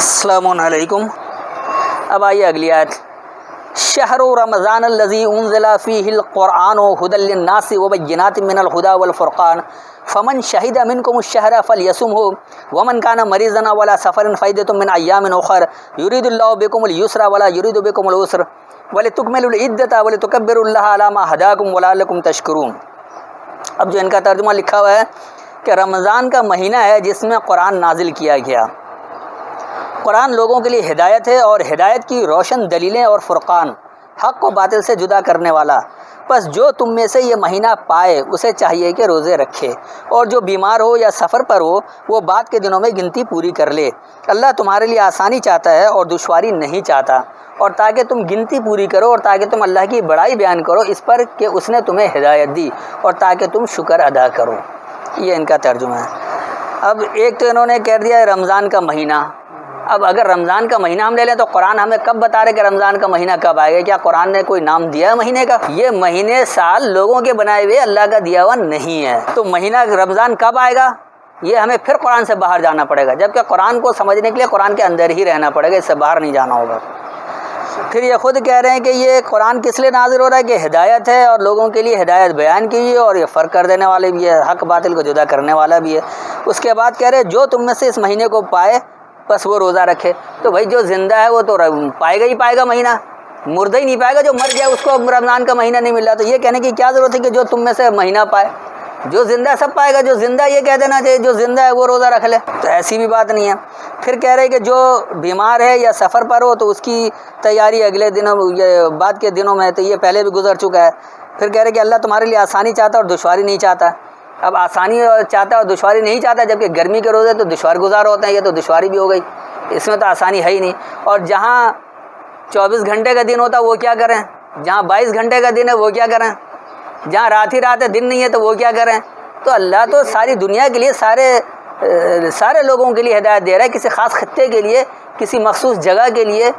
السلام علیکم۔ اب آئیے اگلی آیت۔ شہر رمضان الذی انزل فیہ القرآن ھدی للناس وبینات من الہدی والفرقان فمن شہد منکم الشہر فلیصمہ ومن کان مریضا ولا سفر فعدۃ من ایام اخر یرید اللہ بکم الیسر ولا یرید بکم العسر ولتکملوا العدۃ ولتکبروا اللہ علی ما ھداکم ولعلکم تشکرون۔ اب جو ان کا ترجمہ لکھا ہوا ہے کہ رمضان کا مہینہ ہے جس میں قرآن نازل کیا گیا۔ قرآن لوگوں کے لیے ہدایت ہے اور ہدایت کی روشن دلیلیں اور فرقان، حق کو باطل سے جدا کرنے والا۔ بس جو تم میں سے یہ مہینہ پائے اسے چاہیے کہ روزے رکھے، اور جو بیمار ہو یا سفر پر ہو وہ بعد کے دنوں میں گنتی پوری کر لے۔ اللہ تمہارے لیے آسانی چاہتا ہے اور دشواری نہیں چاہتا، اور تاکہ تم گنتی پوری کرو اور تاکہ تم اللہ کی بڑائی بیان کرو اس پر کہ اس نے تمہیں ہدایت دی، اور تاکہ تم شکر ادا کرو۔ یہ ان کا ترجمہ ہے۔ اب ایک تو انہوں نے کہہ دیا رمضان کا مہینہ۔ اب اگر رمضان کا مہینہ ہم لے لیں تو قرآن ہمیں کب بتا رہے کہ رمضان کا مہینہ کب آئے گا؟ کیا قرآن نے کوئی نام دیا ہے مہینے کا؟ یہ مہینے سال لوگوں کے بنائے ہوئے اللہ کا دیا ہوا نہیں ہے۔ تو مہینہ رمضان کب آئے گا یہ ہمیں پھر قرآن سے باہر جانا پڑے گا، جبکہ قرآن کو سمجھنے کے لیے قرآن کے اندر ہی رہنا پڑے گا، اس سے باہر نہیں جانا ہوگا۔ پھر یہ خود کہہ رہے ہیں کہ یہ قرآن کس لیے نازل ہو رہا ہے کہ ہدایت ہے اور لوگوں کے لیے ہدایت بیان کیجیے، اور یہ فرق کر دینے والے بھی ہے، حق باطل کو جدا کرنے والا بھی ہے۔ اس کے بعد کہہ رہے جو تم میں سے اس مہینے کو پائے بس وہ روزہ رکھے۔ تو بھائی جو زندہ ہے وہ تو پائے گا مہینہ، مردہ ہی نہیں پائے گا، جو مر گیا اس کو رمضان کا مہینہ نہیں مل رہا۔ تو یہ کہنے کی کیا ضرورت ہے کہ جو تم میں سے مہینہ پائے؟ جو زندہ ہے سب پائے گا، جو زندہ یہ کہہ دینا چاہیے جو زندہ ہے وہ روزہ رکھ لے، تو ایسی بھی بات نہیں ہے۔ پھر کہہ رہے کہ جو بیمار ہے یا سفر پر ہو تو اس کی تیاری اگلے دنوں یا بعد کے دنوں میں، تو یہ پہلے بھی گزر چکا ہے۔ پھر کہہ رہے کہ اللہ تمہارے لیے آسانی چاہتا ہے اور دشواری نہیں چاہتا۔ اب آسانی چاہتا ہے اور دشواری نہیں چاہتا، جبکہ گرمی کے روزے تو دشوار گزار ہوتے ہیں، یہ تو دشواری بھی ہو گئی، اس میں تو آسانی ہے ہی نہیں۔ اور جہاں 24 گھنٹے کا دن ہوتا ہے وہ کیا کریں؟ جہاں 22 گھنٹے کا دن ہے وہ کیا کریں؟ جہاں رات ہی رات ہے دن نہیں ہے تو وہ کیا کریں؟ تو اللہ تو ساری دنیا کے لیے سارے لوگوں کے لیے ہدایت دے رہا ہے، کسی خاص خطے کے لیے کسی مخصوص جگہ کے لیے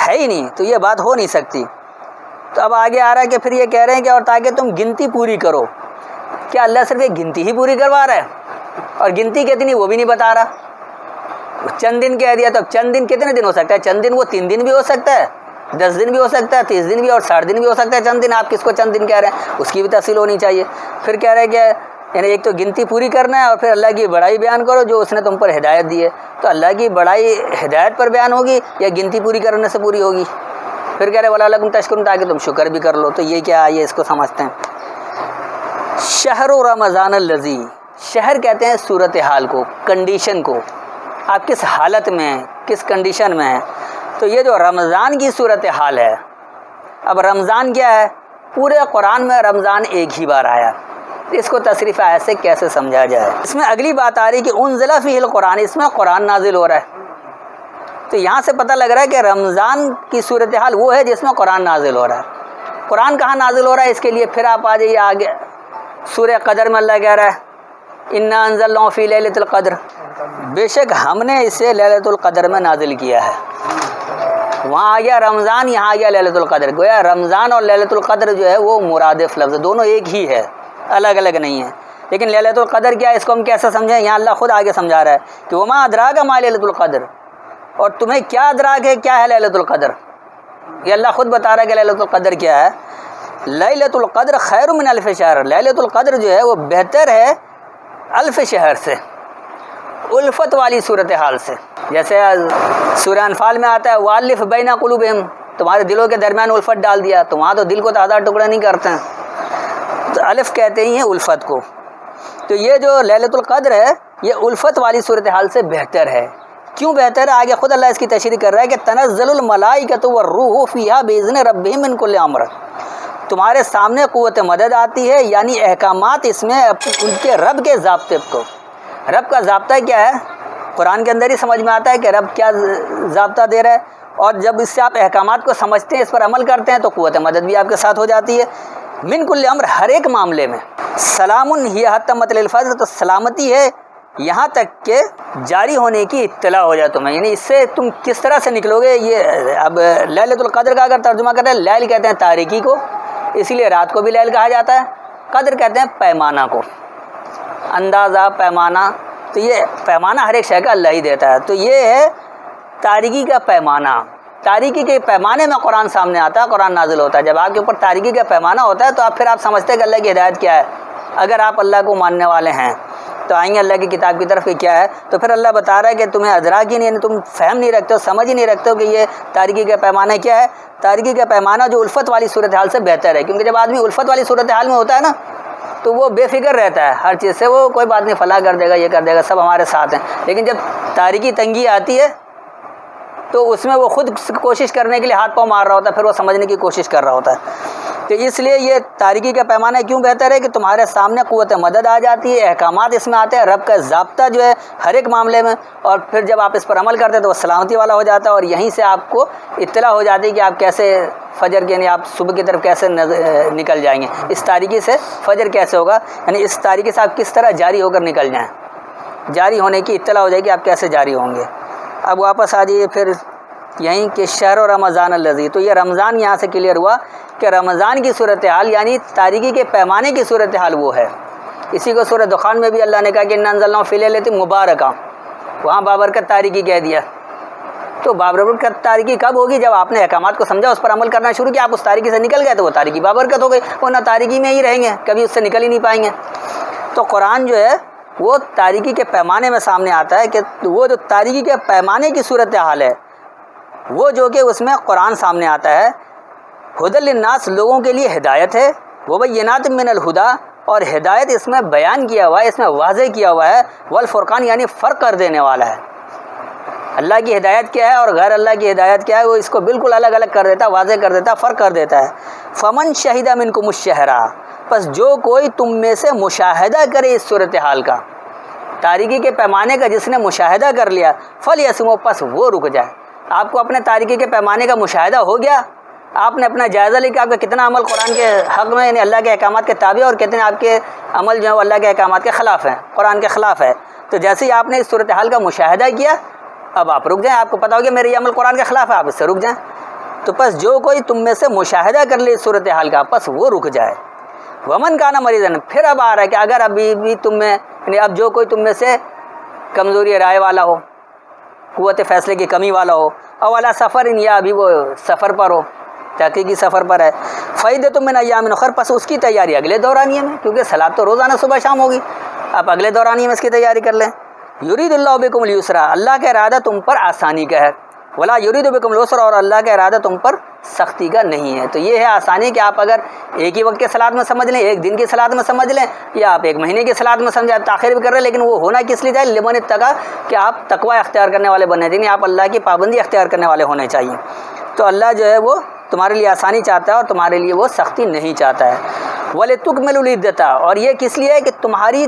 ہے ہی نہیں، تو یہ بات ہو نہیں سکتی۔ تو اب آگے آ رہا ہے کہ پھر یہ کہہ رہے ہیں کہ اور تاکہ تم گنتی پوری کرو۔ کیا اللہ صرف ایک گنتی ہی پوری کروا رہا ہے؟ اور گنتی کتنی وہ بھی نہیں بتا رہا۔ چند دن کہہ دیا، تو اب چند دن کتنے دن ہو سکتا ہے؟ چند دن وہ 3 دن بھی ہو سکتا ہے، 10 دن بھی ہو سکتا ہے، 30 دن بھی اور 60 دن بھی ہو سکتا ہے۔ چند دن آپ کس کو چند دن کہہ رہے ہیں؟ اس کی بھی تفصیل ہونی چاہیے۔ پھر کہہ رہے ہیں کہ یعنی ایک تو گنتی پوری کرنا ہے اور پھر اللہ کی بڑائی بیان کرو جو اس نے تم پر ہدایت دی ہے۔ تو اللہ کی بڑائی ہدایت پر بیان ہوگی یا گنتی پوری کرنے سے پوری ہوگی؟ پھر کہہ رہے وَلَعَلَّکُمْ تَشْکُرُونَ، تاکہ تم شکر بھی کر لو۔ تو یہ کیا آئیے اس کو سمجھتے ہیں۔ شہر رمضان الذی، شہر کہتے ہیں صورتحال کو، کنڈیشن کو، آپ کس حالت میں ہیں، کس کنڈیشن میں ہیں۔ تو یہ جو رمضان کی صورتحال ہے، اب رمضان کیا ہے؟ پورے قرآن میں رمضان ایک ہی بار آیا، اس کو تصریف آیت سے کیسے سمجھا جائے؟ اس میں اگلی بات آ رہی کہ انزل فیہ القرآن، اس میں قرآن نازل ہو رہا ہے۔ تو یہاں سے پتہ لگ رہا ہے کہ رمضان کی صورتحال وہ ہے جس میں قرآن نازل ہو رہا ہے۔ قرآن کہاں نازل ہو رہا ہے اس کے لیے پھر آپ آ جائیے آگے سورہ قدر میں۔ اللہ کہہ رہا ہے انا انزلناہ فی لیلۃ القدر، بے شک ہم نے اسے لیلۃ القدر میں نازل کیا ہے۔ وہاں آ گیا رمضان، یہاں آ گیا لیلۃ القدر۔ گویا رمضان اور لیلۃ القدر جو ہے وہ مرادف لفظ، دونوں ایک ہی ہے، الگ الگ نہیں ہے۔ لیکن لیلۃ القدر کیا ہے اس کو ہم کیسے سمجھیں؟ یہاں اللہ خود آگے سمجھا رہا ہے کہ وما ادراک ما لیلۃ القدر، اور تمہیں کیا ادراک ہے کیا ہے لیلۃ القدر؟ یہ اللہ خود بتا رہا ہے کہ لیلۃ القدر کیا ہے۔ لیلۃ القدر خیر من الف شہر، لیلۃ القدر جو ہے وہ بہتر ہے الف شہر سے، الفت والی صورتحال سے۔ جیسے سورہ انفال میں آتا ہے والف بین قلوبہم، تمہارے دلوں کے درمیان الفت ڈال دیا، تو وہاں تو دل کو تو آدھا ٹکڑا نہیں کرتے ہیں، تو الف کہتے ہی ہیں الفت کو۔ تو یہ جو لیلۃ القدر ہے یہ الفت والی صورتحال سے بہتر ہے۔ کیوں بہتر ہے؟ آگے خود اللہ اس کی تشریح کر رہا ہے کہ تنزل الملائکۃ والروح فیہا باذن ربہم من کل امر، تمہارے سامنے قوت مدد آتی ہے، یعنی احکامات اس میں ان کے رب کے ضابطے کو۔ رب کا ضابطہ کیا ہے؟ قرآن کے اندر ہی سمجھ میں آتا ہے کہ رب کیا ضابطہ دے رہا ہے، اور جب اس سے آپ احکامات کو سمجھتے ہیں، اس پر عمل کرتے ہیں، تو قوت مدد بھی آپ کے ساتھ ہو جاتی ہے۔ من کل امر، ہر ایک معاملے میں۔ سلام ہی حتی مطلع الفجر، تو سلامتی ہے یہاں تک کہ جاری ہونے کی اطلاع ہو جائے تمہیں، یعنی اس سے تم کس طرح سے نکلو گے۔ یہ اب لیلۃ القدر کا اگر ترجمہ کرتے ہیں، لیل کہتے ہیں تاریکی کو، اسی لیے رات کو بھی لیل کہا جاتا ہے۔ قدر کہتے ہیں پیمانہ کو، اندازہ، پیمانہ۔ تو یہ پیمانہ ہر ایک شے کا اللہ ہی دیتا ہے۔ تو یہ ہے تاریکی کا پیمانہ، تاریکی کے پیمانے میں قرآن سامنے آتا ہے، قرآن نازل ہوتا ہے. جب آپ کے اوپر تاریکی کا پیمانہ ہوتا ہے تو آپ پھر آپ سمجھتے ہیں کہ اللہ کی ہدایت کیا ہے. اگر آپ اللہ کو ماننے والے ہیں تو آئیں گے اللہ کی کتاب کی طرف کہ کیا ہے. تو پھر اللہ بتا رہا ہے کہ تمہیں ادراک ہی نہیں، تم فہم نہیں رکھتے ہو، سمجھ ہی نہیں رکھتے ہو کہ یہ تاریکی کا پیمانہ کیا ہے. تاریکی کا پیمانہ جو الفت والی صورتحال سے بہتر ہے، کیونکہ جب آدمی الفت والی صورتحال میں ہوتا ہے نا تو وہ بے فکر رہتا ہے ہر چیز سے، وہ کوئی بات نہیں، فلاں کر دے گا، یہ کر دے گا، سب ہمارے ساتھ ہیں. لیکن جب تاریکی تنگی آتی ہے تو اس میں وہ خود کوشش کرنے کے لیے ہاتھ پاؤں مار رہا ہوتا ہے، پھر وہ سمجھنے کی کوشش کر رہا ہوتا ہے. تو اس لیے یہ تاریکی کا پیمانہ کیوں بہتر ہے کہ تمہارے سامنے قوت مدد آ جاتی ہے، احکامات اس میں آتے ہیں، رب کا ضابطہ جو ہے ہر ایک معاملے میں، اور پھر جب آپ اس پر عمل کرتے ہیں تو وہ سلامتی والا ہو جاتا ہے، اور یہیں سے آپ کو اطلاع ہو جاتی ہے کہ آپ کیسے فجر کے، یعنی آپ صبح کی طرف کیسے نکل جائیں گے، اس تاریکی سے فجر کیسے ہوگا، یعنی اس تاریکی سے آپ کس طرح جاری ہو کر نکل جائیں، جاری ہونے کی اطلاع ہو جائے گی آپ کیسے جاری ہوں گے. اب واپس آ جائیے پھر یہیں کہ شہر و رمضان الذی، تو یہ رمضان یہاں سے کلیئر ہوا کہ رمضان کی صورتحال یعنی تاریکی کے پیمانے کی صورتحال وہ ہے. اسی کو سورہ دخان میں بھی اللہ نے کہا کہ انا انزلناہ فی لیلۃ مبارکہ، وہاں بابرکت تاریکی کہہ دیا. تو بابرکت تاریکی کب ہوگی؟ جب آپ نے احکامات کو سمجھا، اس پر عمل کرنا شروع کیا، آپ اس تاریکی سے نکل گئے تو وہ تاریکی بابرکت ہو گئی، ورنہ تاریکی میں ہی رہیں گے، کبھی اس سے نکل ہی نہیں پائیں گے. تو قرآن جو ہے وہ تاریکی کے پیمانے میں سامنے آتا ہے کہ وہ جو تاریکی کے پیمانے کی صورتحال ہے وہ جو کہ اس میں قرآن سامنے آتا ہے، ہدی للناس، لوگوں کے لیے ہدایت ہے، وبینات من الہدا، اور ہدایت اس میں بیان کیا ہوا ہے، اس میں واضح کیا ہوا ہے، والفرقان یعنی فرق کر دینے والا ہے. اللہ کی ہدایت کیا ہے اور غیر اللہ کی ہدایت کیا ہے، وہ اس کو بالکل الگ الگ کر دیتا ہے، واضح کر دیتا ہے، فرق کر دیتا ہے. فمن شہد منکم الشہر، پس جو کوئی تم میں سے مشاہدہ کرے اس صورتحال کا، تاریکی کے پیمانے کا جس نے مشاہدہ کر لیا، فلیسمو، پس وہ رک جائے. آپ کو اپنے تاریکی کے پیمانے کا مشاہدہ ہو گیا، آپ نے اپنا جائزہ لے کے آپ کا کتنا عمل قرآن کے حق میں یعنی اللہ کے احکامات کے تابع اور کتنے آپ کے عمل جو ہے وہ اللہ کے احکامات کے خلاف ہیں، قرآن کے خلاف ہے. تو جیسے ہی آپ نے اس صورتحال کا مشاہدہ کیا اب آپ رک جائیں، آپ کو پتہ ہو کہ میرے یہ عمل قرآن کے خلاف ہے، آپ اس سے رک جائیں. تو پس جو کوئی تم میں سے مشاہدہ کر لے اس صورتحال کا، پس وہ رک جائے. ومن کانا مریضن، پھر اب آ رہا ہے کہ اگر ابھی بھی تم میں یعنی اب جو کوئی تم میں سے کمزوری رائے والا ہو، قوت فیصلے کی کمی والا ہو، او علی سفر، یا ابھی وہ سفر پر ہو، تحقیقی سفر پر ہے، فائدۃ من ایام اخر، پس اس کی تیاری اگلے دورانیے میں، کیونکہ صلاۃ تو روزانہ صبح شام ہوگی، آپ اگلے دورانیے میں اس کی تیاری کر لیں. یرید اللہ بکم اليسر، اللہ کا ارادہ تم پر آسانی کا ہے، ولا یرید بکم العسر، اور اللہ کا ارادہ تم پر سختی کا نہیں ہے. تو یہ ہے آسانی کہ آپ اگر ایک ہی وقت کے صلاۃ میں سمجھ لیں، ایک دن کی صلاۃ میں سمجھ لیں، یا آپ ایک مہینے کی صلاۃ میں سمجھیں، تاخیر بھی کر رہے ہیں، لیکن وہ ہونا کس لیے چاہیے، لمن اتقی، کہ آپ تقوی اختیار کرنے والے بننے چاہیے، آپ اللہ کی پابندی اختیار کرنے والے ہونے چاہیے. تو اللہ جو ہے وہ تمہارے لیے آسانی چاہتا ہے اور تمہارے لیے وہ سختی نہیں چاہتا ہے. وَلِتُكْمِلُوا الْعِدَّةَ، اور یہ کس لیے ہے کہ تمہاری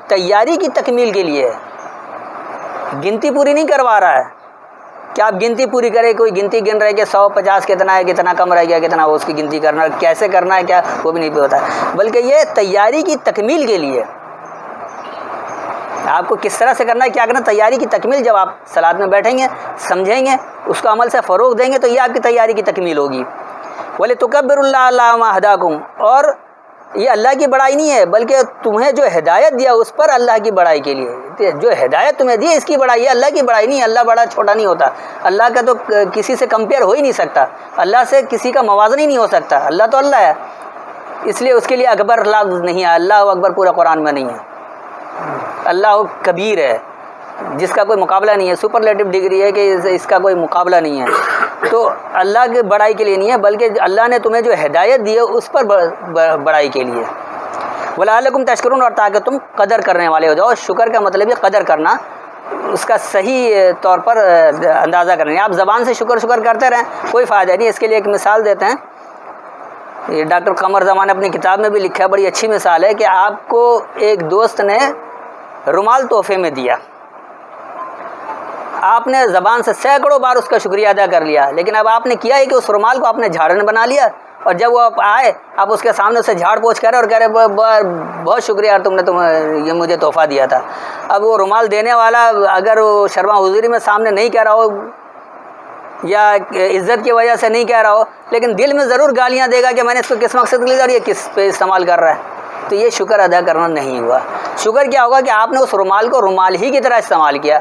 تیاری کی تکمیل کے لیے ہے، گنتی پوری نہیں کروا رہا ہے کہ آپ گنتی پوری کریں، کوئی گنتی گن رہے کہ 150 کتنا ہے، کتنا کم رہ گیا، کتنا، وہ اس کی گنتی کرنا، کیسے کرنا ہے کیا وہ بھی نہیں پتا، بلکہ یہ تیاری کی تکمیل کے لیے آپ کو کس طرح سے کرنا ہے، کیا کرنا، تیاری کی تکمیل. جب آپ صلاۃ میں بیٹھیں گے، سمجھیں گے، اس کو عمل سے فروغ دیں گے تو یہ آپ کی تیاری کی تکمیل ہوگی. وَلِتُكَبِّرُوا اللَّهَ عَلَىٰ مَا هَدَاكُمْ، اور یہ اللہ کی بڑائی نہیں ہے بلکہ تمہیں جو ہدایت دیا اس پر اللہ کی بڑائی کے لیے، جو ہدایت تمہیں دی اس کی بڑائی ہے، اللہ کی بڑائی نہیں. اللہ بڑا چھوٹا نہیں ہوتا، اللہ کا تو کسی سے کمپیئر ہو ہی نہیں سکتا، اللہ سے کسی کا موازنہ ہی نہیں ہو سکتا، اللہ تو اللہ ہے، اس لیے اس کے لیے اکبر لفظ نہیں ہے. اللہ اکبر پورا قرآن میں نہیں ہے. اللہ کبیر ہے جس کا کوئی مقابلہ نہیں ہے، سپرلیٹو ڈگری ہے کہ اس کا کوئی مقابلہ نہیں ہے. تو اللہ کی بڑائی کے لیے نہیں ہے بلکہ اللہ نے تمہیں جو ہدایت دی ہے اس پر بڑائی کے لیے. وَلَعَلَّكُمْ تَشْكُرُونَ، اور تاکہ تم قدر کرنے والے ہو جاؤ. شکر کا مطلب ہے قدر کرنا، اس کا صحیح طور پر اندازہ کرنا. آپ زبان سے شکر کرتے رہیں کوئی فائدہ نہیں. اس کے لیے ایک مثال دیتے ہیں، یہ ڈاکٹر قمر زمان نے اپنی کتاب میں بھی لکھا ہے، بڑی اچھی مثال ہے کہ آپ کو ایک دوست نے رومال تحفے میں دیا، آپ نے زبان سے سینکڑوں بار اس کا شکریہ ادا کر لیا، لیکن اب آپ نے کیا ہے کہ اس رومال کو آپ نے جھاڑن بنا لیا، اور جب وہ آپ آئے آپ اس کے سامنے اسے جھاڑ پوچھ کرے اور کہہ رہے بہت شکریہ یار، تم نے یہ مجھے تحفہ دیا تھا. اب وہ رومال دینے والا اگر وہ شرما حضوری میں سامنے نہیں کہہ رہا ہو یا عزت کی وجہ سے نہیں کہہ رہا ہو، لیکن دل میں ضرور گالیاں دے گا کہ میں نے اس کو کس مقصد کے لیے اور یہ کس پہ استعمال کر رہا ہے. تو یہ شکر ادا کرنا نہیں ہوا. شکر کیا ہوگا کہ آپ نے اس رومال کو رومال ہی کی طرح استعمال کیا.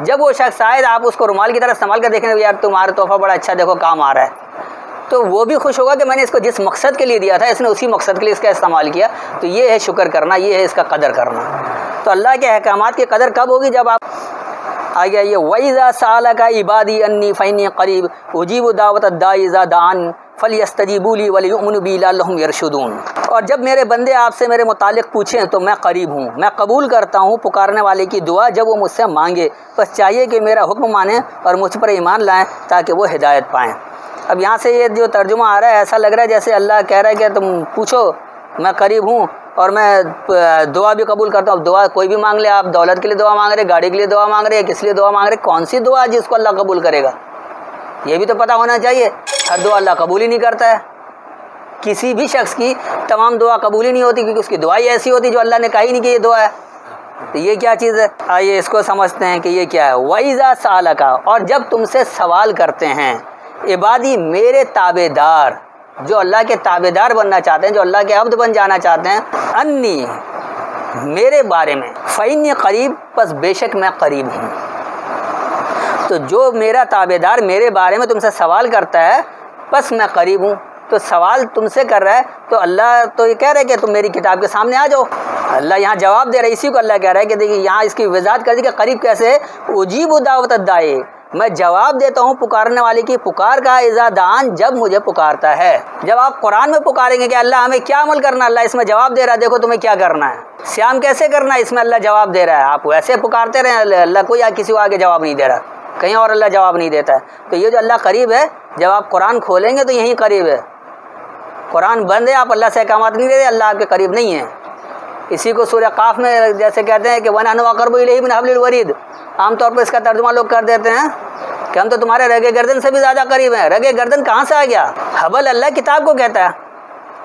جب وہ شخص آئے آپ اس کو رومال کی طرح استعمال کر دیکھیں یار تمہارا تحفہ بڑا اچھا دیکھو کام آ رہا ہے، تو وہ بھی خوش ہوگا کہ میں نے اس کو جس مقصد کے لیے دیا تھا اس نے اسی مقصد کے لیے اس کا استعمال کیا. تو یہ ہے شکر کرنا، یہ ہے اس کا قدر کرنا. تو اللہ کے احکامات کی قدر کب ہوگی؟ جب آپ آگے آئیے وَإِذَا سَأَلَكَ عِبَادِي أَنِّي فَإِنِّي قَرِيبٌ أُجِيبُ دَعْوَةَ الدَّاعِ إِذَا دَعَانِ فَلْيَسْتَجِيبُوا لِي وَلْيُؤْمِنُوا بِي لَعَلَّهُمْ يَرْشُدُونَ. اور جب میرے بندے آپ سے میرے متعلق پوچھیں تو میں قریب ہوں، میں قبول کرتا ہوں پکارنے والے کی دعا جب وہ مجھ سے مانگے. بس چاہیے کہ میرا حکم مانیں اور مجھ پر ایمان لائیں تاکہ وہ ہدایت پائیں. اب یہاں سے یہ جو ترجمہ آ رہا ہے ایسا لگ رہا ہے جیسے اللہ کہہ رہا ہے کہ تم پوچھو میں قریب ہوں اور میں دعا بھی قبول کرتا ہوں. اب دعا کوئی بھی مانگ لے، آپ دولت کے لیے دعا مانگ رہے، گاڑی کے لیے دعا مانگ رہے، کس لیے دعا مانگ رہے، کون سی دعا جس کو اللہ قبول کرے گا یہ بھی تو پتہ ہونا چاہیے. ہر دعا اللہ قبول ہی نہیں کرتا ہے. کسی بھی شخص کی تمام دعا قبول ہی نہیں ہوتی کیونکہ اس کی دعا ہی ایسی ہوتی جو اللہ نے کہا ہی نہیں کہ یہ دعا ہے. تو یہ کیا چیز ہے؟ آئیے اس کو سمجھتے ہیں کہ یہ کیا ہے. وَإِذَا سَأَلَكَ، اور جب تم سے سوال کرتے ہیں عبادی میرے تابع دار، جو اللہ کے تابع دار بننا چاہتے ہیں، جو اللہ کے عبد بن جانا چاہتے ہیں، انی میرے بارے میں، فإنی قریب پس بے شک میں قریب ہوں. تو جو میرا تابع دار میرے بارے میں تم سے سوال کرتا ہے پس میں قریب ہوں. تو سوال تم سے کر رہا ہے تو اللہ تو یہ کہہ رہا ہے کہ تم میری کتاب کے سامنے آ جاؤ. اللہ یہاں جواب دے رہا ہے، اسی کو اللہ کہہ رہا ہے کہ دیکھیے یہاں اس کی وضاحت کر دی کہ قریب کیسے ہے. اجیب دعوت الداعی، میں جواب دیتا ہوں پکارنے والے کی پکار کا، اذا دعان جب مجھے پکارتا ہے. جب آپ قرآن میں پکاریں گے کہ اللہ ہمیں کیا عمل کرنا، اللہ اس میں جواب دے رہا ہے دیکھو تمہیں کیا کرنا ہے، صیام کیسے کرنا ہے، اس میں اللہ جواب دے رہا ہے. آپ ویسے پکارتے رہیں، اللہ کوئی کسی کو آگے جواب نہیں دے رہا، کہیں اور اللہ جواب نہیں دیتا ہے. تو یہ جو اللہ قریب ہے، جب آپ قرآن کھولیں گے تو یہیں قریب ہے. قرآن بند ہے، آپ اللہ سے احکامات نہیں دے رہے، اللہ آپ کے قریب نہیں ہے. اسی کو سورہ قاف میں جیسے کہتے ہیں کہ وَنَحْنُ أَقْرَبُ إِلَيْهِ مِنْ حَبْلِ الْوَرِيدِ، عام طور پر اس کا ترجمہ لوگ کر دیتے ہیں کہ ہم تو تمہارے رگے گردن سے بھی زیادہ قریب ہیں. رگے گردن کہاں سے آ گیا؟ حبل اللہ کتاب کو کہتا ہے.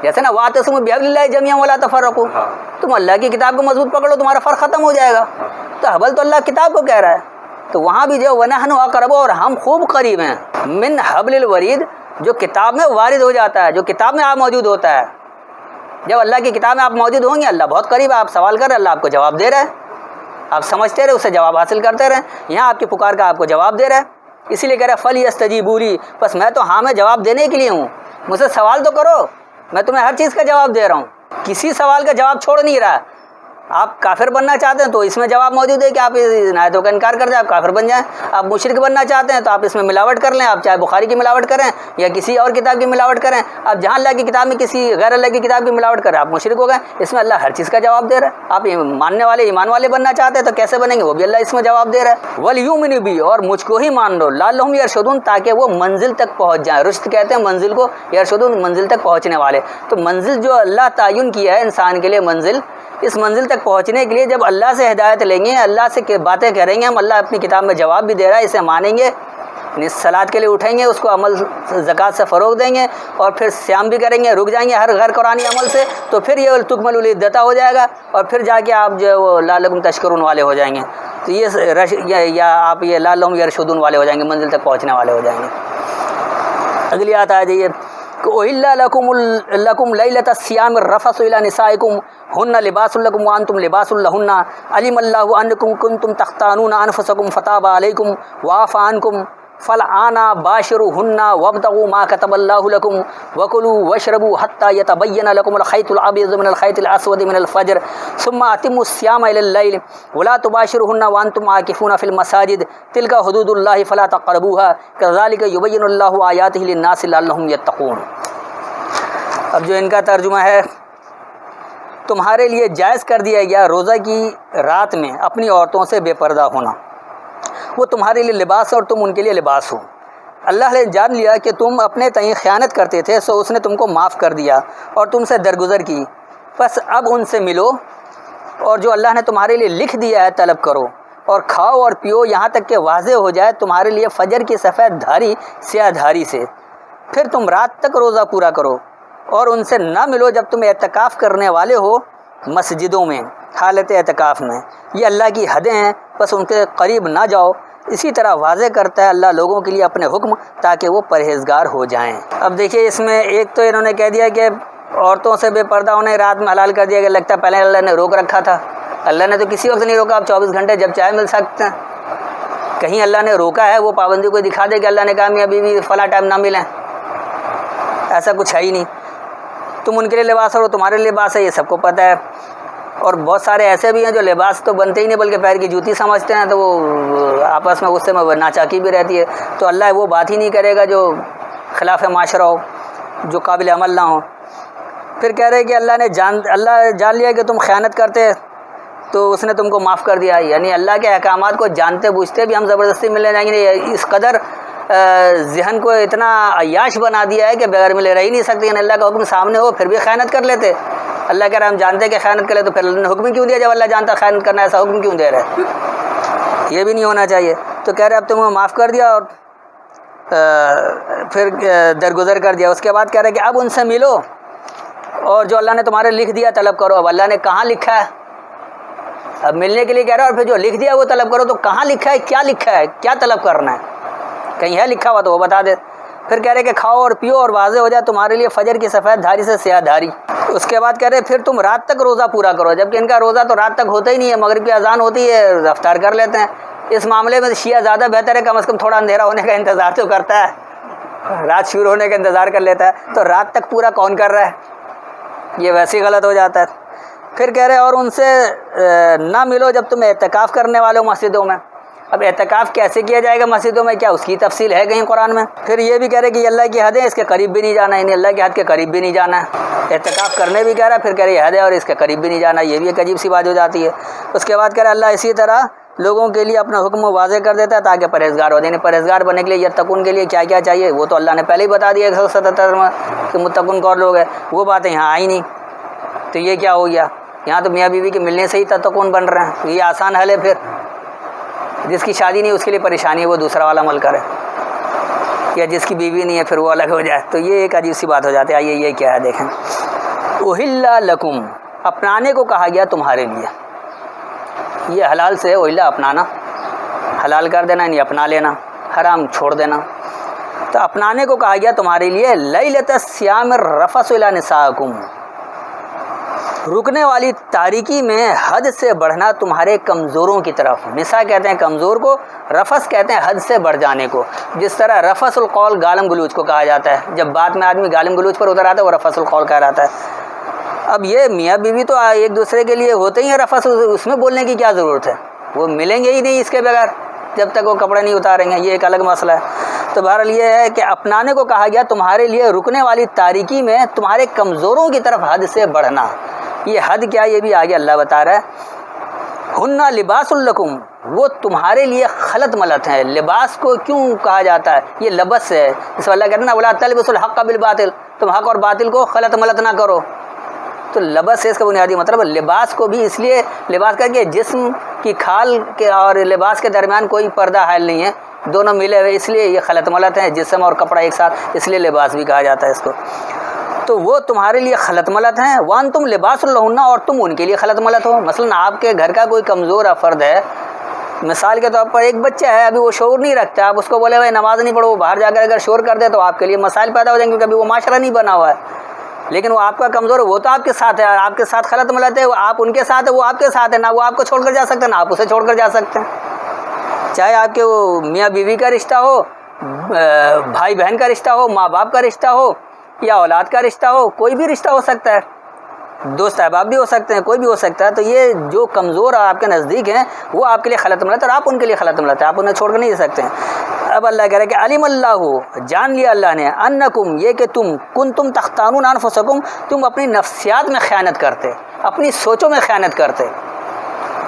جیسے نا وَاعْتَصِمُوا بِحَبْلِ اللَّهِ جَمِيعًا وَلَا تَفَرَّقُوا، تم اللہ کی کتاب کو مضبوط پکڑو تمہارا فرق ختم ہو جائے گا. تو حبل تو اللہ کتاب کو کہہ رہا ہے. تو وہاں بھی جو وَنَحْنُ أَقْرَبُ، اور ہم خوب قریب ہیں، من حبل الورید، جو کتاب میں وارد ہو جاتا ہے، جو کتاب میں آپ موجود ہوتا ہے. جب اللہ کی کتاب میں آپ موجود ہوں گے اللہ بہت قریب ہے. آپ سوال کر رہے اللہ آپ کو جواب دے رہا ہے، آپ سمجھتے رہے، اس سے جواب حاصل کرتے رہیں. یہاں آپ کی پکار کا آپ کو جواب دے رہا ہے، اسی لیے کہہ رہا ہے فَلْيَسْتَجِيبُوا لِي، بس میں تو ہاں میں جواب دینے کے لیے ہوں، مجھ سے سوال تو کرو، میں تمہیں ہر چیز کا جواب دے رہا ہوں. کسی سوال کا جواب چھوڑ نہیں رہا. آپ کافر بننا چاہتے ہیں تو اس میں جواب موجود ہے کہ آپ ان آیتوں کا انکار کر دیں، آپ کافر بن جائیں. آپ مشرک بننا چاہتے ہیں تو آپ اس میں ملاوٹ کر لیں، آپ چاہے بخاری کی ملاوٹ کریں یا کسی اور کتاب کی ملاوٹ کریں. آپ جہاں اللہ کی کتاب میں کسی غیر اللہ کی کتاب کی ملاوٹ کریں آپ مشرک ہو گئے. اس میں اللہ ہر چیز کا جواب دے رہا ہے. آپ ماننے والے ایمان والے بننا چاہتے ہیں تو کیسے بنیں گے، وہ بھی اللہ اس میں جواب دے رہا ہے. وَلْيُؤْمِنُوا بِي، اور مجھ کو ہی مان لو، لَعَلَّهُمْ يَرْشُدُونَ، تاکہ وہ منزل تک پہنچ جائیں. رشد کہتے ہیں منزل کو، یرشدون منزل تک پہنچنے والے. تو منزل جو اللہ تعین کیا ہے انسان کے لیے منزل، اس منزل تک پہنچنے کے لیے جب اللہ سے ہدایت لیں گے، اللہ سے باتیں کریں گے، ہم اللہ اپنی کتاب میں جواب بھی دے رہا ہے، اسے مانیں گے، یعنی صلاۃ کے لیے اٹھیں گے، اس کو عمل زکوٰۃ سے فروغ دیں گے، اور پھر صیام بھی کریں گے، رک جائیں گے ہر غیر قرآنی عمل سے، تو پھر یہ تکمل العدۃ ہو جائے گا، اور پھر جا کے آپ جو وہ لعلکم تشکرون والے ہو جائیں گے. تو یہ یا آپ یہ لعلہم یرشدون والے ہو جائیں گے، منزل تک پہنچنے والے ہو جائیں گے. اگلی آیت آ جائیے أُحِلَّ لَكُمْ لَيْلَةَ الصِّيَامِ الرَّفَثُ إِلَىٰ نِسَائِكُمْ هُنَّ لِبَاسٌ لَكُمْ وَأَنْتُمْ لِبَاسٌ لَهُنَّ عَلِمَ اللَّهُ أَنَّكُمْ كُنتُمْ تَخْتَانُونَ أَنفُسَكُمْ فَتَابَ عَلَيْكُمْ وَعَفَا عَنْكُمْ فَالْآنَ بَاشِرُوهُنَّ وَابْتَغُوا مَا كَتَبَ اللَّهُ لَكُمْ وَكُلُوا وَاشْرَبُوا حَتَّىٰ يَتَبَيَّنَ لَكُمُ الْخَيْطُ الْأَبْيَضُ مِنَ الْخَيْطِ الْأَسْوَدِ مِنَ الْفَجْرِ ثُمَّ أَتِمُّوا الصِّيَامَ إِلَى اللَّيْلِ وَلَا تُبَاشِرُوهُنَّ وَأَنْتُمْ عَاكِفُونَ فِي الْمَسَاجِدِ تِلْكَ حُدُودُ اللَّهِ فَلَا تَقْرَبُوهَا كَذَٰلِكَ يُبَيِّنُ اللَّهُ آيَاتِهِ لِلنَّاسِ لَعَلَّهُمْ يَتَّقُونَ. اب جو ان کا ترجمہ ہے، تمہارے لیے جائز کر دیا گیا روزہ کی رات میں اپنی عورتوں سے بے پردہ ہونا، وہ تمہارے لیے لباس اور تم ان کے لیے لباس ہو. اللہ نے جان لیا کہ تم اپنے تئیں خیانت کرتے تھے، سو اس نے تم کو معاف کر دیا اور تم سے درگزر کی. بس اب ان سے ملو اور جو اللہ نے تمہارے لیے لکھ دیا ہے طلب کرو، اور کھاؤ اور پیو یہاں تک کہ واضح ہو جائے تمہارے لیے فجر کی سفید دھاری سیاہ دھاری سے. پھر تم رات تک روزہ پورا کرو، اور ان سے نہ ملو جب تم اعتکاف کرنے والے ہو مسجدوں میں حالت اعتکاف میں. یہ اللہ کی حدیں ہیں، بس ان کے قریب نہ جاؤ. اسی طرح واضح کرتا ہے اللہ لوگوں کے لیے اپنے حکم تاکہ وہ پرہیزگار ہو جائیں. اب دیکھیے اس میں ایک تو انہوں نے کہہ دیا کہ عورتوں سے بے پردہ ہونے رات میں حلال کر دیا، کہ لگتا ہے پہلے اللہ نے روک رکھا تھا. اللہ نے تو کسی وقت نہیں روکا، آپ 24 گھنٹے جب چاہے مل سکتے ہیں. کہیں اللہ نے روکا ہے وہ پابندی کو دکھا دے کہ اللہ نے کہا میاں بیوی فلاں ٹائم نہ ملیں، ایسا کچھ ہے ہی نہیں. تم ان کے لیے لباس اور وہ تمہارے لیے لباس ہے، یہ سب کو پتہ ہے. اور بہت سارے ایسے بھی ہیں جو لباس تو بنتے ہی نہیں بلکہ پیر کی جوتی سمجھتے ہیں، تو وہ آپس میں غصے میں ناچاکی بھی رہتی ہے. تو اللہ وہ بات ہی نہیں کرے گا جو خلاف معاشرہ ہو، جو قابل عمل نہ ہو. پھر کہہ رہے کہ اللہ جان لیا کہ تم خیانت کرتے تو اس نے تم کو معاف کر دیا. یعنی اللہ کے احکامات کو جانتے بوجھتے بھی ہم زبردستی ملنے جائیں گے، اس قدر ذہن کو اتنا عیاش بنا دیا ہے کہ بغیر ملے رہ ہی نہیں سکتے. یعنی اللہ کا حکم سامنے ہو پھر بھی خیانت کر لیتے. اللہ کہہ رہا ہم جانتے کہ خیانت کر لے تو پھر اللہ نے حکم کیوں دیا؟ جب اللہ جانتا خیانت کرنا ایسا حکم کیوں دے رہے؟ یہ بھی نہیں ہونا چاہیے. تو کہہ رہے اب تمہیں معاف کر دیا اور پھر درگزر کر دیا. اس کے بعد کہہ رہے کہ اب ان سے ملو اور جو اللہ نے تمہارے لکھ دیا طلب کرو. اب اللہ نے کہاں لکھا ہے؟ اب ملنے کے لیے کہہ رہا ہے اور پھر جو لکھ دیا وہ طلب کرو. تو کہاں لکھا ہے؟ کیا لکھا ہے؟ کیا طلب کرنا ہے؟ کہیں ہے لکھا ہوا تو وہ بتا دے. پھر کہہ رہے کہ کھاؤ اور پیو اور واضح ہو جائے تمہارے لیے فجر کی سفید دھاری سے سیاہ دھاری. اس کے بعد کہہ رہے پھر تم رات تک روزہ پورا کرو، جبکہ ان کا روزہ تو رات تک ہوتا ہی نہیں ہے، مغرب کی اذان ہوتی ہے افطار کر لیتے ہیں. اس معاملے میں شیعہ زیادہ بہتر ہے، کم از کم تھوڑا اندھیرا ہونے کا انتظار تو کرتا ہے، رات شروع ہونے کا انتظار کر لیتا ہے. تو رات تک پورا کون کر رہا ہے؟ یہ ویسے ہی غلط ہو جاتا ہے. پھر کہہ رہے اور ان سے نہ ملو جب تم اعتکاف کرنے والے ہو مسجدوں میں. اب اعتکاف کیسے کیا جائے گا مسجدوں میں؟ کیا اس کی تفصیل ہے کہیں قرآن میں؟ پھر یہ بھی کہہ رہے کہ یہ اللہ کی حد ہے، اس کے قریب بھی نہیں جانا. یعنی اللہ کی حد کے قریب بھی نہیں جانا ہے. اعتکاف کرنے بھی کہہ رہا ہے، پھر کہہ رہے یہ حد ہے اور اس کے قریب بھی نہیں جانا. یہ بھی ایک عجیب سی بات ہو جاتی ہے. اس کے بعد کہہ رہا اللہ اسی طرح لوگوں کے لیے اپنا حکم واضح کر دیتا ہے تاکہ پرہیزگار ہو. یعنی پرہیزگار بننے کے لیے یتقون کے لیے کیا کیا چاہیے وہ تو اللہ نے پہلے ہی بتا دیا 177 میں کہ متقون کون لوگ ہیں. وہ باتیں یہاں آئی نہیں. تو یہ کیا ہو گیا؟ یہاں تو میاں بیوی کے ملنے سے ہی تتقون بن رہے ہیں. یہ آسان حل ہے. پھر جس کی شادی نہیں اس کے لیے پریشانی ہے وہ دوسرا والا عمل کرے، یا جس کی بیوی نہیں ہے پھر وہ الگ ہو جائے. تو یہ ایک عجیب سی بات ہو جاتی ہے. آئیے یہ کیا ہے دیکھیں. احل لکم اپنانے کو کہا گیا تمہارے لیے. یہ حلال سے احل اپنانا، حلال کر دینا یعنی اپنا لینا، حرام چھوڑ دینا. تو اپنانے کو کہا گیا تمہارے لیے لیلۃ الصیام الرفث الی نسائکم، رکنے والی تاریکی میں حد سے بڑھنا تمہارے کمزوروں کی طرف. نساء کہتے ہیں کمزور کو، رفث کہتے ہیں حد سے بڑھ جانے کو. جس طرح رفث القول گالم گلوچ کو کہا جاتا ہے، جب بات میں آدمی گالم گلوچ پر اتر آتا ہے وہ رفث القول کہا جاتا ہے. اب یہ میاں بیوی تو ایک دوسرے کے لیے ہوتے ہی ہیں رفث، اس میں بولنے کی کیا ضرورت ہے؟ وہ ملیں گے ہی نہیں اس کے بغیر جب تک وہ کپڑے نہیں اتاریں گے. یہ ایک الگ مسئلہ ہے. تو بہرحال یہ ہے کہ اپنانے کو کہا گیا تمہارے لیے رکنے والی تاریکی میں تمہارے کمزوروں کی طرف حد سے بڑھنا. یہ حد کیا یہ بھی آگے اللہ بتا رہا ہے. ہننا لباس لکم، وہ تمہارے لیے خلط ملط ہیں. لباس کو کیوں کہا جاتا ہے؟ یہ لبس ہے. اس اللہ کہتے ہیں نا ولا تلبسوا الحق بالباطل، تم حق اور باطل کو خلط ملط نہ کرو. تو لبس ہے اس کا بنیادی مطلب. لباس کو بھی اس لیے لباس کر کے جسم کی کھال کے اور لباس کے درمیان کوئی پردہ حائل نہیں ہے، دونوں ملے ہوئے، اس لیے یہ خلط ملط ہیں. جسم اور کپڑا ایک ساتھ، اس لیے لباس بھی کہا جاتا ہے اس کو. تو وہ تمہارے لیے خلط ملط ہیں. وانتم لباس لہن، اور تم ان کے لیے خلط ملط ہو. مثلا آپ کے گھر کا کوئی کمزور فرد ہے، مثال کے طور پر ایک بچہ ہے ابھی وہ شعور نہیں رکھتا، آپ اس کو بولے بھائی نماز نہیں پڑھو، وہ باہر جا کر اگر شور کر دے تو آپ کے لیے مسائل پیدا ہو جائیں گے کیونکہ ابھی وہ معاشرہ نہیں بنا ہوا ہے. لیکن وہ آپ کا کمزور ہے، وہ تو آپ کے ساتھ ہے، آپ کے ساتھ خلط ملط ہے. آپ ان کے ساتھ ہے، وہ آپ کے ساتھ ہے. نہ وہ آپ کو چھوڑ کر جا سکتے ہیں نہ آپ اسے چھوڑ کر جا سکتے ہیں. چاہے آپ کے وہ میاں بیوی کا رشتہ ہو، بھائی بہن کا رشتہ ہو، ماں باپ کا رشتہ ہو، یا اولاد کا رشتہ ہو، کوئی بھی رشتہ ہو سکتا ہے. دوست احباب بھی ہو سکتے ہیں، کوئی بھی ہو سکتا ہے. تو یہ جو کمزور آپ کے نزدیک ہیں وہ آپ کے لیے خلط ملط ہے اور آپ ان کے لیے خلط ملط ہے. آپ انہیں چھوڑ کر نہیں دے سکتے ہیں. اب اللہ کہہ رہے کہ علم اللہ، جان لیا اللہ نے، انکم، یہ کہ تم کنتم تختانون انفسکم، تم اپنی نفسیات میں خیانت کرتے، اپنی سوچوں میں خیانت کرتے.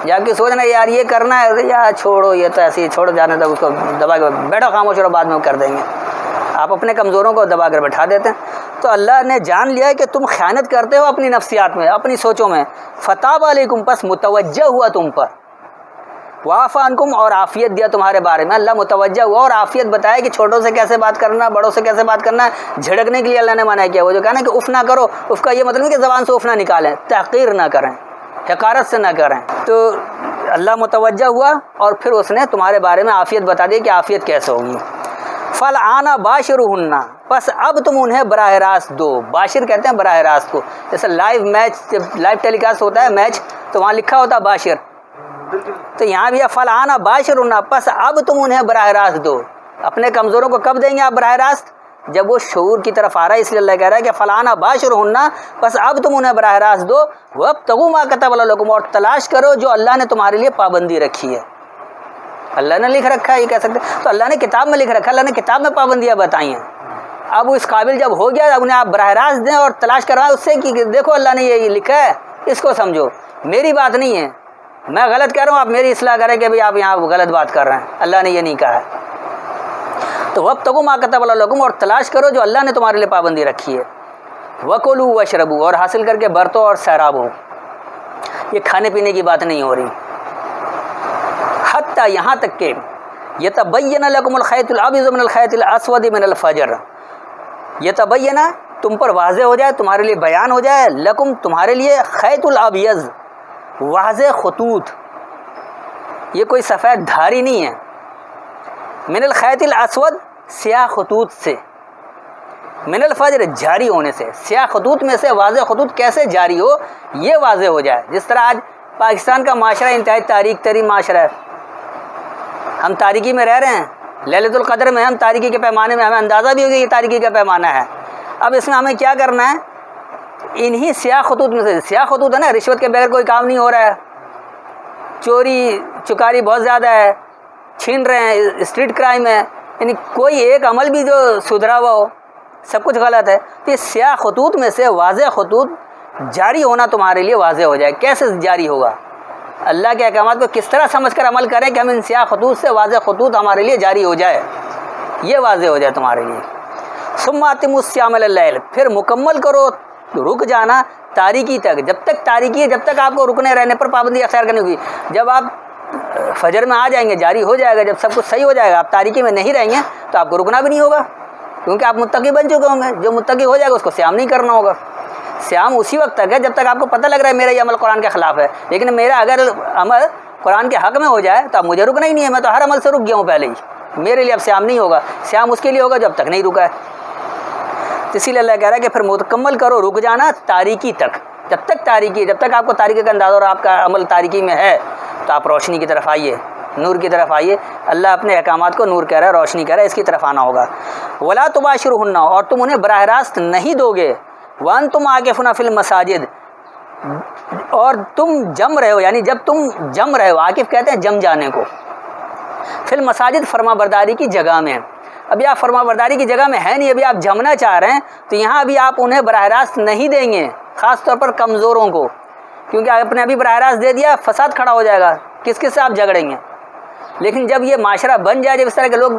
یا کہ سوچنا یار یہ کرنا ہے، یا چھوڑو یہ تو ایسے ہی چھوڑو جانے تک، اس کو دبا کے بیٹھو خاموش رہو بعد میں کر دیں گے. آپ اپنے کمزوروں کو دبا کر بٹھا دیتے ہیں. تو اللہ نے جان لیا ہے کہ تم خیانت کرتے ہو اپنی نفسیات میں، اپنی سوچوں میں. فتاب علیکم، پس متوجہ ہوا تم پر. وعفا عنکم، اور عافیت دیا تمہارے بارے میں. اللہ متوجہ ہوا اور عافیت بتایا کہ چھوٹوں سے کیسے بات کرنا، بڑوں سے کیسے بات کرنا ہے. جھڑکنے کے لیے اللہ نے منع کیا. وہ جو کہا نا کہ اف نہ کرو، اف کا یہ مطلب ہے کہ زبان سے اف نہ نکالیں، تحقیر نہ کریں، حقارت سے نہ کریں. تو اللہ متوجہ ہوا اور پھر اس نے تمہارے بارے میں عافیت بتا دی کہ عافیت کیسے ہوگی. فالآن باشرہن، پس اب تم انہیں براہ راست دو. باشر کہتے ہیں براہ راست کو. جیسے لائیو میچ، جب لائیو ٹیلی کاسٹ ہوتا ہے میچ تو وہاں لکھا ہوتا ہے باشر، تو یہاں بھی فلانا باشرنا، پس اب تم انہیں براہ راست دو. اپنے کمزوروں کو کب دیں گے آپ براہ راست؟ جب وہ شعور کی طرف آ رہا ہے. اس لیے اللہ کہہ رہا ہے کہ فلانا باشرہن، پس اب تم انہیں براہ راست دو. وابتغوا ما کتب اللہ لکم، اور تلاش کرو جو اللہ نے تمہارے لیے پابندی رکھی ہے. اللہ نے لکھ رکھا ہے، یہ کہہ سکتے تو اللہ نے کتاب میں لکھ رکھا ہے، اللہ نے کتاب میں پابندیاں بتائی ہیں. اب وہ اس قابل جب ہو گیا، اب انہیں آپ براہ راست دیں اور تلاش کروائیں اس سے کہ دیکھو اللہ نے یہ لکھا ہے، اس کو سمجھو، میری بات نہیں ہے، میں غلط کہہ رہا ہوں، آپ میری اصلاح کریں کہ بھائی آپ یہاں غلط بات کر رہے ہیں، اللہ نے یہ نہیں کہا ہے. تو وابتغوا ما کتب اللہ لکم، اور تلاش کرو جو اللہ نے تمہارے لیے پابندی رکھی ہے. وکلوا واشربوا، اور حاصل کر کے برتو اور سیراب ہو. یہ کھانے پینے کی بات نہیں ہو رہی. حتیٰ یہاں تک کہ یتبین لکم الخیط الابیض من الخیط الاسود من الفجر، یتبین تم پر واضح ہو جائے، تمہارے لیے بیان ہو جائے، لکم تمہارے لیے، خیط الابیض واضح خطوط، یہ کوئی سفید دھاری نہیں ہے، من الخیط الاسود سیاہ خطوط سے، من الفجر جاری ہونے سے. سیاہ خطوط میں سے واضح خطوط کیسے جاری ہو، یہ واضح ہو جائے. جس طرح آج پاکستان کا معاشرہ انتہائی تاریک ترین معاشرہ ہے، ہم تاریکی میں رہ رہے ہیں. للیت القدر میں ہم تاریکی کے پیمانے میں، ہمیں اندازہ بھی ہو گیا یہ تاریکی کا پیمانہ ہے. اب اس میں ہمیں کیا کرنا ہے؟ انہی سیاہ خطوط میں سے، سیاہ خطوط ہے نا، رشوت کے بغیر کوئی کام نہیں ہو رہا ہے، چوری چکاری بہت زیادہ ہے، چھین رہے ہیں، اسٹریٹ کرائم ہے، یعنی کوئی ایک عمل بھی جو سدھرا ہوا ہو، سب کچھ غلط ہے. تو یہ سیاہ خطوط میں سے واضح خطوط جاری ہونا تمہارے لیے واضح ہو جائے. کیسے جاری ہوگا؟ اللہ کے احکامات کو کس طرح سمجھ کر عمل کریں کہ ہم ان سیاہ خطوط سے واضح خطوط ہمارے لیے جاری ہو جائے، یہ واضح ہو جائے تمہارے لیے. ثم اتموا الصیام الی اللیل، پھر مکمل کرو رک جانا تاریکی تک. جب تک تاریکی ہے، جب تک آپ کو رکنے رہنے پر پابندی اختیار کرنی ہوگی. جب آپ فجر میں آ جائیں گے، جاری ہو جائے گا، جب سب کچھ صحیح ہو جائے گا، آپ تاریکی میں نہیں رہیں گے تو آپ کو رکنا بھی نہیں ہوگا، کیونکہ آپ متقی بن چکے ہوں گے. جو متقی ہو جائے گا اس کو صیام نہیں کرنا ہوگا. صیام اسی وقت تک ہے جب تک آپ کو پتہ لگ رہا ہے میرا یہ عمل قرآن کے خلاف ہے، لیکن میرا اگر عمل قرآن کے حق میں ہو جائے تو اب مجھے رکنا ہی نہیں ہے، میں تو ہر عمل سے رک گیا ہوں پہلے ہی، میرے لیے اب صیام نہیں ہوگا. صیام اس کے لیے ہوگا جب تک نہیں رکا ہے. اسی لیے اللہ کہہ رہا ہے کہ پھر مکمل کرو رک جانا تاریکی تک. جب تک تاریکی ہے، جب تک آپ کو تاریکی کا اندازہ اور آپ کا عمل تاریکی میں ہے تو آپ روشنی کی طرف آئیے، نور کی طرف آئیے. اللہ اپنے احکامات کو نور کہہ رہا ہے، روشنی کہہ رہا ہے، اس کی طرف آنا ہوگا. ولا تباشرہن، اور تم انہیں براہ راست نہیں دو گے. وانتم عاکفون فی المساجد، اور تم جم رہے ہو، یعنی جب تم جم رہے ہو، عاکف کہتے ہیں جم جانے کو، فی المساجد فرما برداری کی جگہ میں. ابھی آپ فرما برداری کی جگہ میں ہے نہیں، ابھی آپ جمنا چاہ رہے ہیں، تو یہاں ابھی آپ انہیں براہ راست نہیں دیں گے، خاص طور پر کمزوروں کو، کیونکہ آپ نے ابھی براہ راست دے دیا، فساد کھڑا ہو جائے گا، کس کس سے آپ جھگڑیں گے. لیکن جب یہ معاشرہ بن جائے، جب اس طرح کے لوگ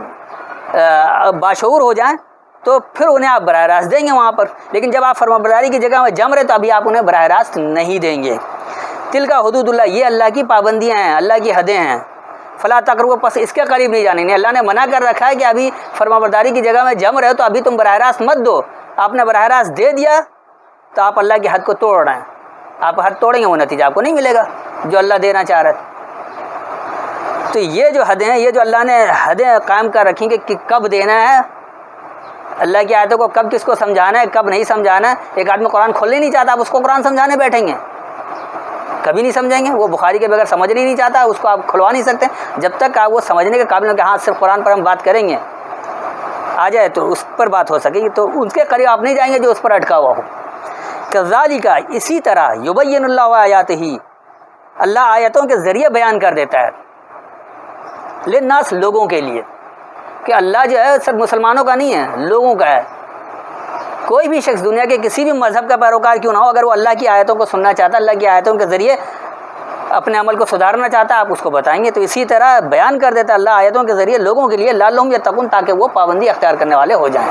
باشعور ہو جائیں تو پھر انہیں آپ براہ راست دیں گے وہاں پر. لیکن جب آپ فرما برداری کی جگہ میں جم رہے تو ابھی آپ انہیں براہ راست نہیں دیں گے. تلک حدود اللہ، یہ اللہ کی پابندیاں ہیں، اللہ کی حدیں ہیں. فلا تقربوا، پس اس کے قریب نہیں جانے. اللہ نے منع کر رکھا ہے کہ ابھی فرما برداری کی جگہ میں جم رہے ہو تو ابھی تم براہ راست مت دو. آپ نے براہ راست دے دیا تو آپ اللہ کی حد کو توڑ رہے ہیں. آپ حد توڑیں گے وہ نتیجہ آپ کو نہیں ملے گا جو اللہ دینا چاہ رہا ہے. تو یہ جو حدیں ہیں، یہ جو اللہ نے حدیں قائم کر رکھی کہ کب دینا ہے، اللہ کی آیتوں کو کب کس کو سمجھانا ہے، کب نہیں سمجھانا ہے. ایک آدمی قرآن کھولنے نہیں چاہتا، آپ اس کو قرآن سمجھانے بیٹھیں گے، کبھی نہیں سمجھیں گے. وہ بخاری کے بغیر سمجھ نہیں چاہتا، اس کو آپ کھلوا نہیں سکتے. جب تک آپ وہ سمجھنے کے قابل ہو کہ ہاں صرف قرآن پر ہم بات کریں گے، آ جائے تو اس پر بات ہو سکے گی، تو ان کے قریب آپ نہیں جائیں گے جو اس پر اٹکا ہوا ہو. کذالک، اسی طرح یبین اللہ آیاتہ، اللہ آیتوں کے ذریعے بیان کر دیتا ہے، للناس، لوگوں کے لیے. کہ اللہ جو ہے صرف مسلمانوں کا نہیں ہے، لوگوں کا ہے. کوئی بھی شخص دنیا کے کسی بھی مذہب کا پیروکار کیوں نہ ہو، اگر وہ اللہ کی آیتوں کو سننا چاہتا ہے، اللہ کی آیتوں کے ذریعے اپنے عمل کو سدھارنا چاہتا ہے، آپ اس کو بتائیں گے. تو اسی طرح بیان کر دیتا ہے اللہ آیتوں کے ذریعے لوگوں کے لیے، لعلہم یتقون، تاکہ وہ پابندی اختیار کرنے والے ہو جائیں.